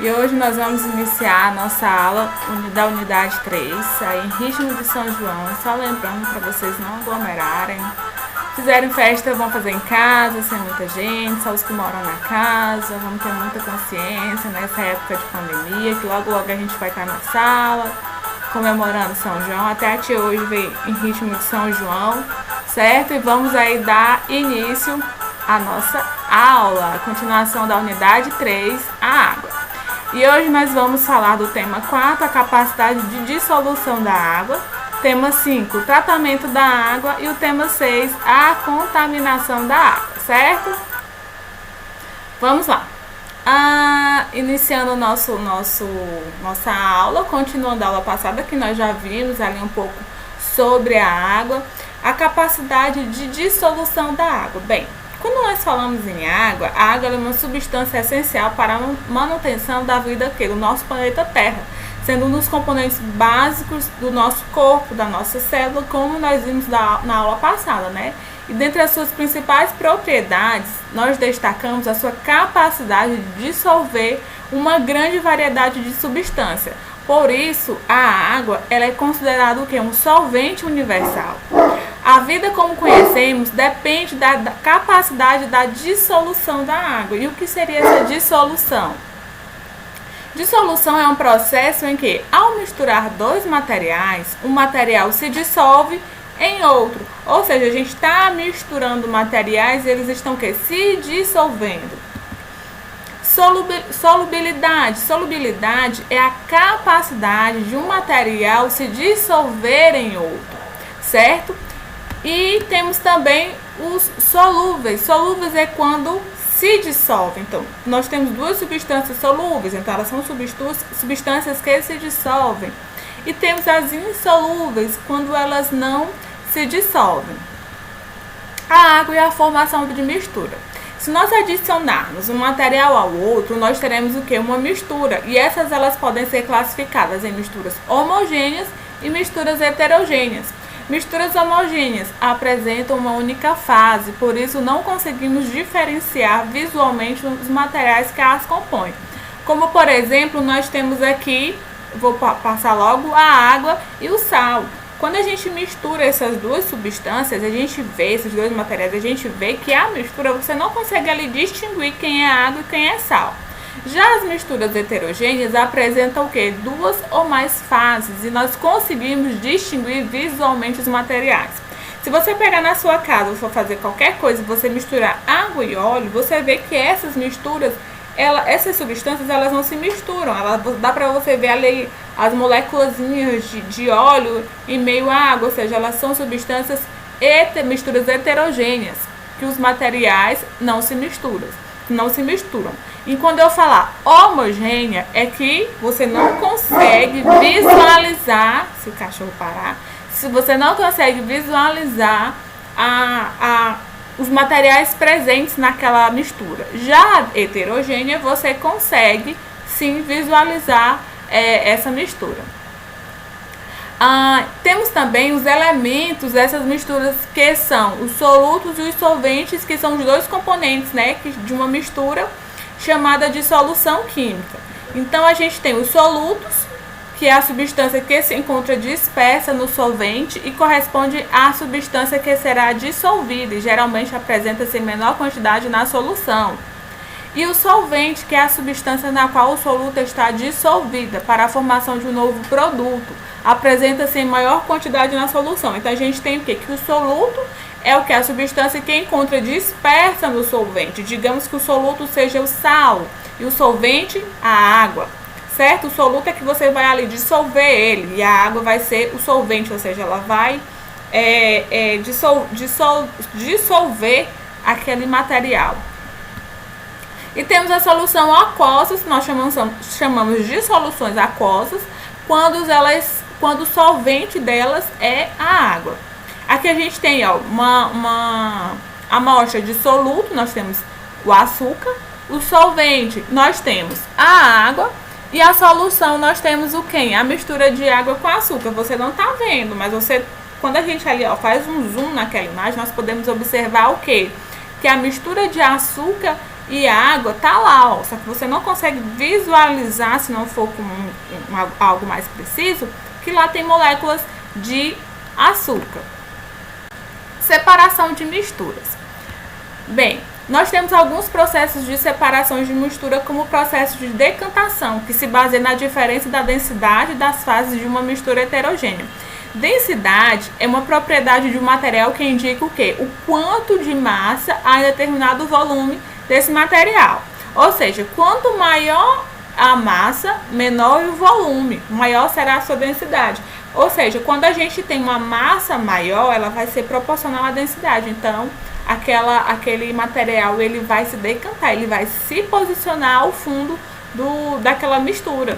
E hoje nós vamos iniciar a nossa aula da unidade 3, aí em ritmo de São João. Só lembrando para vocês não aglomerarem. Se fizerem festa, vão fazer em casa, sem muita gente, só os que moram na casa. Vamos ter muita consciência nessa época de pandemia, que logo logo a gente vai estar na sala, comemorando São João. Até a tia hoje veio em ritmo de São João, certo? E vamos aí dar início à nossa aula, a continuação da unidade 3, a água. E hoje nós vamos falar do tema 4, a capacidade de dissolução da água. Tema 5, o tratamento da água. E o tema 6, a contaminação da água, certo? Vamos lá. Iniciando nossa aula, continuando a aula passada, que nós já vimos ali um pouco sobre a água, a capacidade de dissolução da água. Bem, quando nós falamos em água, a água é uma substância essencial para a manutenção da vida aqui do nosso planeta Terra, sendo um dos componentes básicos do nosso corpo, da nossa célula, como nós vimos na aula passada, né? E dentre as suas principais propriedades, nós destacamos a sua capacidade de dissolver uma grande variedade de substâncias. Por isso, a água ela é considerada o quê? Um solvente universal. A vida como conhecemos depende da capacidade da dissolução da água. E o que seria essa dissolução? Dissolução é um processo em que, ao misturar dois materiais, um material se dissolve em outro. Ou seja, a gente está misturando materiais e eles estão o quê? Se dissolvendo. Solubilidade. Solubilidade é a capacidade de um material se dissolver em outro, certo? E temos também os solúveis. Solúveis é quando se dissolve. Então, nós temos duas substâncias solúveis, então elas são substâncias que se dissolvem. E temos as insolúveis, quando elas não se dissolvem. A água e a formação de mistura. Se nós adicionarmos um material ao outro, nós teremos o que? Uma mistura. E essas elas podem ser classificadas em misturas homogêneas e misturas heterogêneas. Misturas homogêneas apresentam uma única fase, por isso não conseguimos diferenciar visualmente os materiais que as compõem. Como, por exemplo, nós temos aqui, vou passar logo, a água e o sal. Quando a gente mistura essas duas substâncias, a gente vê, esses dois materiais, a gente vê que a mistura, você não consegue ali distinguir quem é água e quem é sal. Já as misturas heterogêneas apresentam o quê? Duas ou mais fases e nós conseguimos distinguir visualmente os materiais. Se você pegar na sua casa ou for fazer qualquer coisa e você misturar água e óleo, você vê que essas misturas, essas substâncias, elas não se misturam. Dá para você ver ali as moléculas de óleo em meio à água, ou seja, elas são substâncias misturas heterogêneas, que os materiais não se misturam. E quando eu falar homogênea, é que você não consegue visualizar, se o cachorro parar, se você não consegue visualizar os materiais presentes naquela mistura. Já a heterogênea, você consegue sim visualizar essa mistura. Temos também os elementos dessas misturas, que são os solutos e os solventes, que são os dois componentes, né, de uma mistura chamada de solução química. Então a gente tem os solutos, que é a substância que se encontra dispersa no solvente e corresponde à substância que será dissolvida e geralmente apresenta-se em menor quantidade na solução. E o solvente, que é a substância na qual o soluto está dissolvida para a formação de um novo produto, apresenta-se em maior quantidade na solução. Então a gente tem o quê? Que o soluto é o que? A substância que encontra dispersa no solvente. Digamos que o soluto seja o sal e o solvente a água, certo? O soluto é que você vai ali dissolver ele e a água vai ser o solvente, ou seja, ela vai dissolver aquele material. E temos a solução aquosas, nós chamamos de soluções aquosas, quando o solvente delas é a água. Aqui a gente tem uma amostra de soluto, nós temos o açúcar, o solvente nós temos a água e a solução nós temos o quê? A mistura de água com açúcar. Você não está vendo, mas quando a gente ali faz um zoom naquela imagem, nós podemos observar o quê? Que a mistura de açúcar e a água tá lá, ó, só que você não consegue visualizar se não for com algo mais preciso, que lá tem moléculas de açúcar. Separação de misturas. Bem, nós temos alguns processos de separação de mistura, como o processo de decantação, que se baseia na diferença da densidade das fases de uma mistura heterogênea. Densidade é uma propriedade de um material que indica o quê? O quanto de massa há em determinado volume desse material. Ou seja, quanto maior a massa, menor o volume, maior será a sua densidade. Ou seja, quando a gente tem uma massa maior, ela vai ser proporcional à densidade. Então, aquele material ele vai se decantar, ele vai se posicionar ao fundo daquela mistura.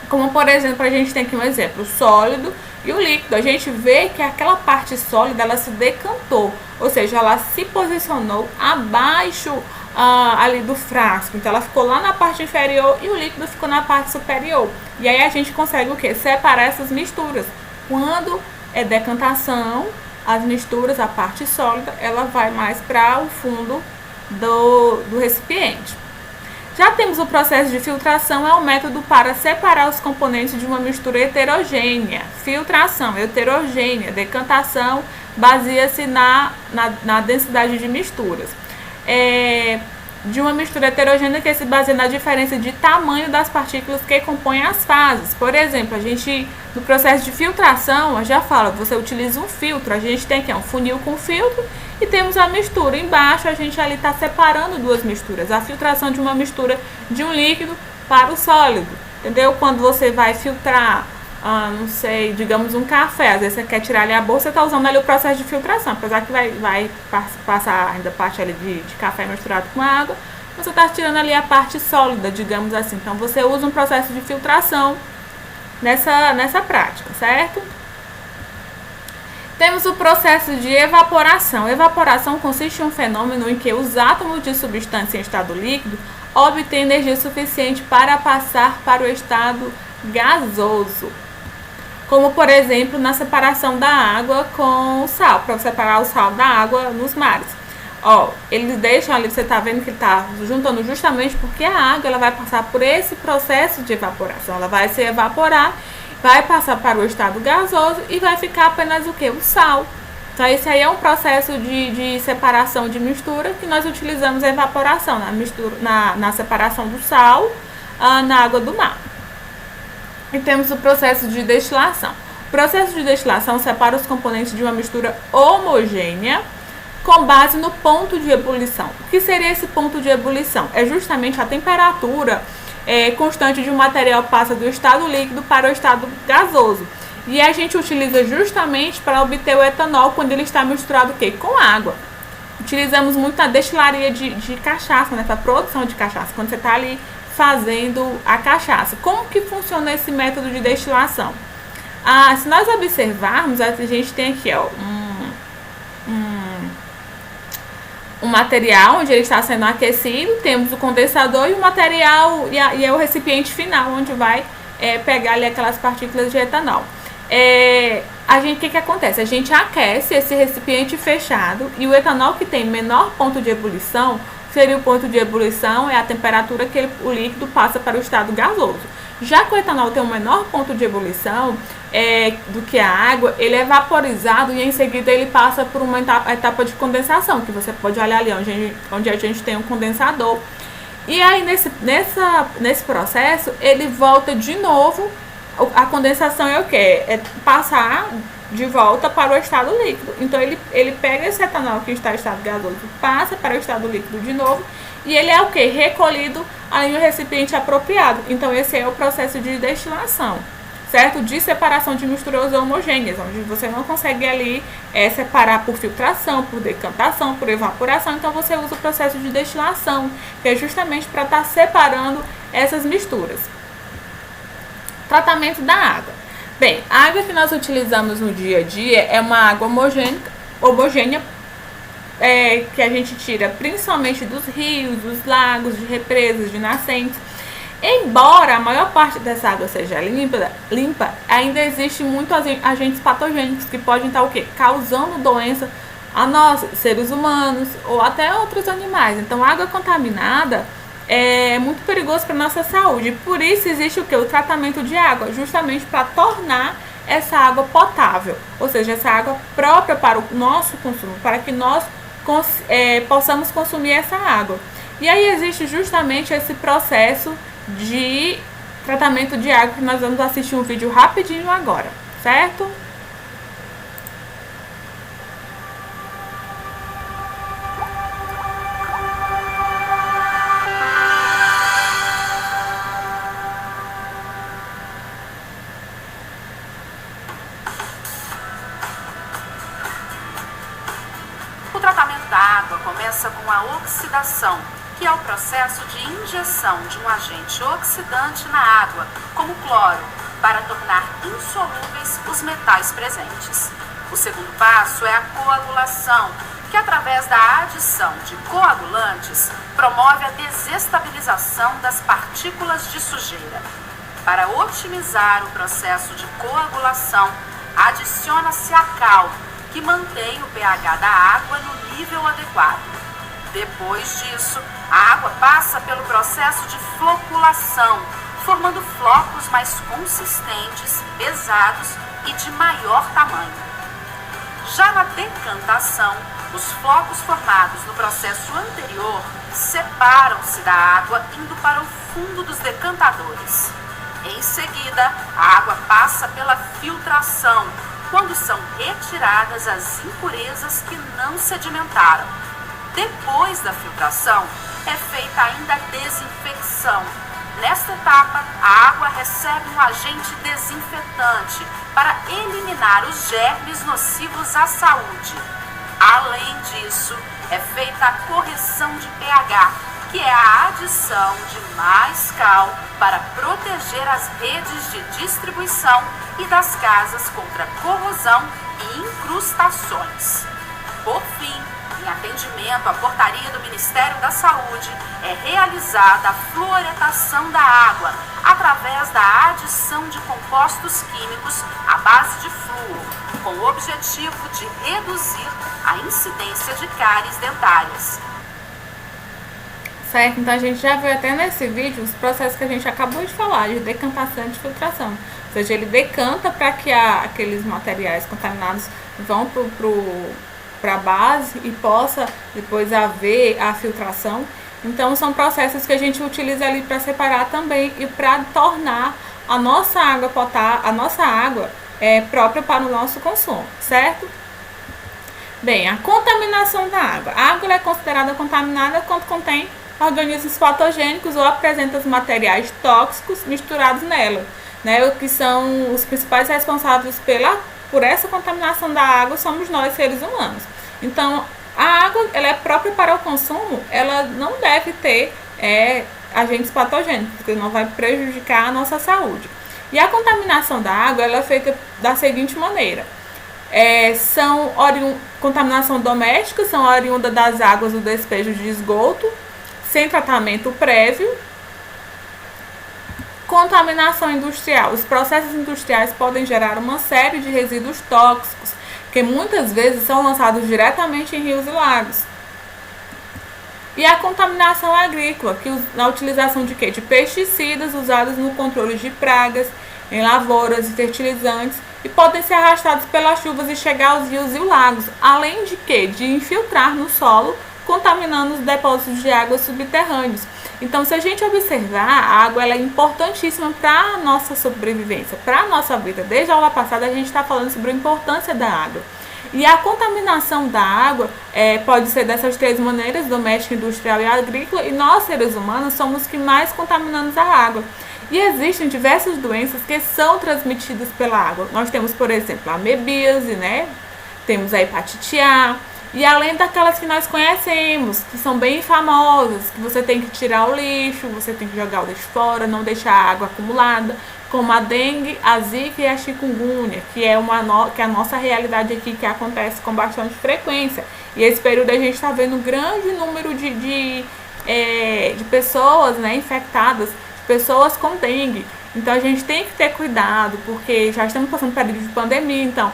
Como, por exemplo, a gente tem aqui um exemplo, o sólido e o líquido. A gente vê que aquela parte sólida, ela se decantou, ou seja, ela se posicionou abaixo ali do frasco. Então, ela ficou lá na parte inferior e o líquido ficou na parte superior. E aí a gente consegue o quê? Separar essas misturas. Quando é decantação, as misturas, a parte sólida, ela vai mais para o fundo do recipiente. Já temos o processo de filtração, é um método para separar os componentes de uma mistura heterogênea. Filtração, heterogênea. Decantação, baseia-se na densidade de misturas. De uma mistura heterogênea que se baseia na diferença de tamanho das partículas que compõem as fases. Por exemplo, a gente, no processo de filtração, eu já falo, você utiliza um filtro, a gente tem aqui um funil com filtro e temos a mistura. Embaixo a gente ali está separando duas misturas, a filtração de uma mistura de um líquido para o sólido, entendeu? Quando você vai filtrar, não sei, digamos um café, às vezes você quer tirar ali a bolsa, você está usando ali o processo de filtração, apesar que vai passar ainda parte ali de café misturado com água, você está tirando ali a parte sólida, digamos assim. Então você usa um processo de filtração nessa prática, certo? Temos o processo de evaporação. Evaporação consiste em um fenômeno em que os átomos de substância em estado líquido obtêm energia suficiente para passar para o estado gasoso. Como, por exemplo, na separação da água com o sal, para separar o sal da água nos mares. Ó, eles deixam ali, você está vendo que ele está juntando justamente porque a água ela vai passar por esse processo de evaporação. Ela vai se evaporar, vai passar para o estado gasoso e vai ficar apenas o que? O sal. Então, esse aí é um processo de separação de mistura que nós utilizamos a evaporação, na separação do sal na água do mar. E temos o processo de destilação. O processo de destilação separa os componentes de uma mistura homogênea com base no ponto de ebulição. O que seria esse ponto de ebulição? É justamente a temperatura constante de um material passa do estado líquido para o estado gasoso. E a gente utiliza justamente para obter o etanol quando ele está misturado o quê? Com água. Utilizamos muito na destilaria de cachaça, nessa produção de cachaça, quando você está ali fazendo a cachaça. Como que funciona esse método de destilação? Se nós observarmos, a gente tem aqui ó, um material onde ele está sendo aquecido, temos o condensador e o material e é o recipiente final onde vai pegar ali aquelas partículas de etanol. O que acontece? A gente aquece esse recipiente fechado e o etanol que tem menor ponto de ebulição, seria o ponto de ebulição, é a temperatura que o líquido passa para o estado gasoso. Já que o etanol tem um menor ponto de ebulição do que a água, ele é vaporizado e em seguida ele passa por uma etapa de condensação, que você pode olhar ali onde a gente tem um condensador. E aí nesse processo ele volta de novo, a condensação é o que? É passar de volta para o estado líquido. Então ele pega esse etanol que está em estado gasoso, passa para o estado líquido de novo e ele é o que? Recolhido ali no recipiente apropriado. Então esse é o processo de destilação, certo? De separação de misturas homogêneas, onde você não consegue ali separar por filtração, por decantação, por evaporação. Então você usa o processo de destilação, que é justamente para estar separando essas misturas. Tratamento da água. Bem, a água que nós utilizamos no dia a dia é uma água homogênea que a gente tira principalmente dos rios, dos lagos, de represas, de nascentes. Embora a maior parte dessa água seja limpa, ainda existe muitos agentes patogênicos que podem estar o quê? Causando doença a nós, seres humanos, ou até outros animais. Então, a água contaminada é muito perigoso para a nossa saúde. Por isso existe o que? O tratamento de água, justamente para tornar essa água potável, ou seja, essa água própria para o nosso consumo, para que nós possamos consumir essa água. E aí existe justamente esse processo de tratamento de água, que nós vamos assistir um vídeo rapidinho agora, certo? O tratamento da água começa com a oxidação, que é o processo de injeção de um agente oxidante na água, como cloro, para tornar insolúveis os metais presentes. O segundo passo é a coagulação, que através da adição de coagulantes promove a desestabilização das partículas de sujeira. Para otimizar o processo de coagulação, adiciona-se a cal, que mantém o pH da água no nível adequado. Depois disso, a água passa pelo processo de floculação, formando flocos mais consistentes, pesados e de maior tamanho. Já na decantação, os flocos formados no processo anterior separam-se da água indo para o fundo dos decantadores. Em seguida, a água passa pela filtração, quando são retiradas as impurezas que não sedimentaram. Depois da filtração, é feita ainda a desinfecção. Nesta etapa, a água recebe um agente desinfetante para eliminar os germes nocivos à saúde. Além disso, é feita a correção de pH, que é a adição de mais cal para proteger as redes de distribuição e das casas contra corrosão e incrustações. Por fim, em atendimento à portaria do Ministério da Saúde, é realizada a fluoretação da água através da adição de compostos químicos à base de flúor, com o objetivo de reduzir a incidência de cáries dentárias. Certo? Então a gente já viu até nesse vídeo os processos que a gente acabou de falar, de decantação e de filtração. Ou seja, ele decanta para que aqueles materiais contaminados vão para a base e possa depois haver a filtração. Então são processos que a gente utiliza ali para separar também e para tornar a nossa água própria para o nosso consumo, certo? Bem, a contaminação da água. A água é considerada contaminada quando contém organismos patogênicos ou apresenta os materiais tóxicos misturados nela, né? O que são os principais responsáveis por essa contaminação da água somos nós, seres humanos. Então, a água, ela é própria para o consumo, ela não deve ter agentes patogênicos, porque não vai prejudicar a nossa saúde. E a contaminação da água, ela é feita da seguinte maneira. Contaminação doméstica, são oriundas das águas do despejo de esgoto, sem tratamento prévio. Contaminação industrial. Os processos industriais podem gerar uma série de resíduos tóxicos, que muitas vezes são lançados diretamente em rios e lagos. E a contaminação agrícola, na utilização de quê? De pesticidas usados no controle de pragas, em lavouras e fertilizantes, e podem ser arrastados pelas chuvas e chegar aos rios e lagos, além de quê? De infiltrar no solo, contaminando os depósitos de água subterrâneos. Então, se a gente observar, a água ela é importantíssima para a nossa sobrevivência, para a nossa vida. Desde a aula passada, a gente está falando sobre a importância da água. E a contaminação da água pode ser dessas três maneiras: doméstica, industrial e agrícola. E nós, seres humanos, somos os que mais contaminamos a água. E existem diversas doenças que são transmitidas pela água. Nós temos, por exemplo, a amebíase, né? Temos a hepatite A. E além daquelas que nós conhecemos, que são bem famosas, que você tem que tirar o lixo, você tem que jogar o lixo fora, não deixar a água acumulada, como a dengue, a zika e a chikungunya, que é a nossa realidade aqui, que acontece com bastante frequência. E esse período a gente está vendo um grande número de pessoas, né, infectadas, de pessoas com dengue. Então a gente tem que ter cuidado, porque já estamos passando por período de pandemia, então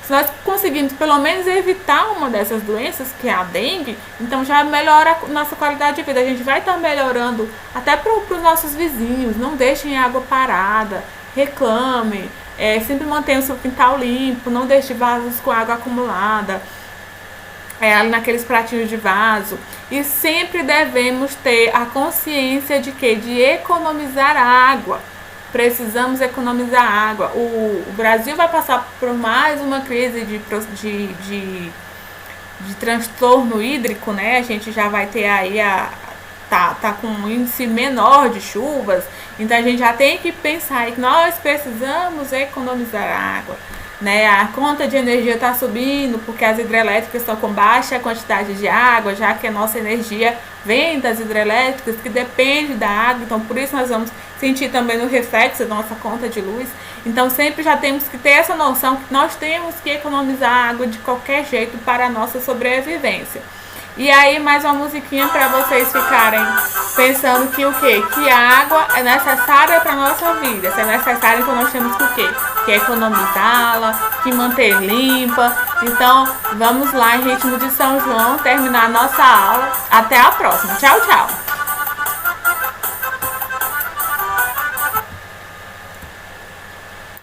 Se nós conseguirmos pelo menos evitar uma dessas doenças, que é a dengue, então já melhora a nossa qualidade de vida. A gente vai estar melhorando até para os nossos vizinhos. Não deixem água parada, reclamem, sempre mantenham o seu quintal limpo, não deixe vasos com água acumulada, ali naqueles pratinhos de vaso. E sempre devemos ter a consciência de que? De economizar água. Precisamos economizar água. O Brasil vai passar por mais uma crise de transtorno hídrico, né? A gente já vai ter aí tá com um índice menor de chuvas, então a gente já tem que pensar que nós precisamos economizar água, né? A conta de energia está subindo porque as hidrelétricas estão com baixa quantidade de água, já que a nossa energia vem das hidrelétricas, que depende da água, então por isso nós vamos sentir também no reflexo da nossa conta de luz. Então sempre já temos que ter essa noção que nós temos que economizar água de qualquer jeito para a nossa sobrevivência. E aí mais uma musiquinha para vocês ficarem pensando que o quê? Que a água é necessária para a nossa vida. Se é necessária, então nós temos que o quê? Que economizá-la, que manter limpa. Então vamos lá em ritmo de São João terminar a nossa aula. Até a próxima. Tchau, tchau!